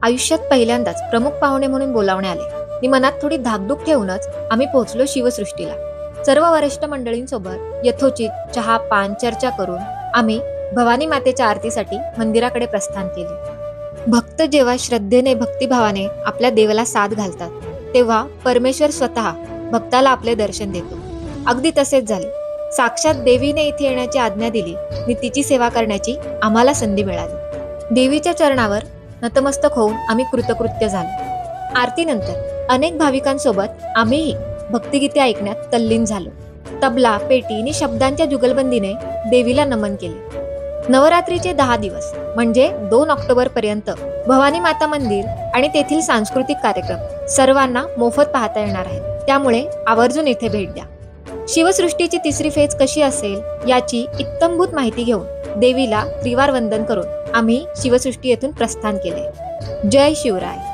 आयुष्यात पहिल्यांदाच प्रमुख पाहुणे म्हणून बोलावणे आले आणि मनात थोडी धाकधूक ठेवूनच आम्ही पोहोचलो शिवसृष्टीला. सर्व वरिष्ठ मंडळींसोबत यथोचित चहा पान चर्चा करून आम्ही भवानी मातेच्या आरतीसाठी मंदिराकडे प्रस्थान केले. भक्त जेव्हा श्रद्धेने भक्तिभावाने आपल्या देवाला साथ घालतात तेव्हा परमेश्वर स्वतः भक्ताला आपले दर्शन देतो. अगदी तसेच झाले. साक्षात देवीने इथे येण्याची आज्ञा दिली आणि तिची सेवा करण्याची आम्हाला संधी मिळाली. देवीच्या चरणावर नतमस्तक होऊन आम्ही कृतकृत्य झालो. आरतीनंतर अनेक भाविकांसोबत आम्हीही भक्तिगीते ऐकण्यात तल्लीन झालो. तबला पेटी आणि शब्दांच्या जुगलबंदीने देवीला नमन केले. नवरात्रीचे 10 दिवस म्हणजे 2 ऑक्टोबर पर्यंत भवानी माता मंदिर आणि तेथील सांस्कृतिक कार्यक्रम सर्वांना मोफत पाहता येणार आहे. त्यामुळे आवर्जून इथे भेट द्या. शिवसृष्टीची तिसरी फेज कशी असेल याची इत्तंभूत माहिती घेऊन देवीला त्रिवार वंदन करून आम्ही शिवसृष्टी येथून प्रस्थान केले. जय शिवराय.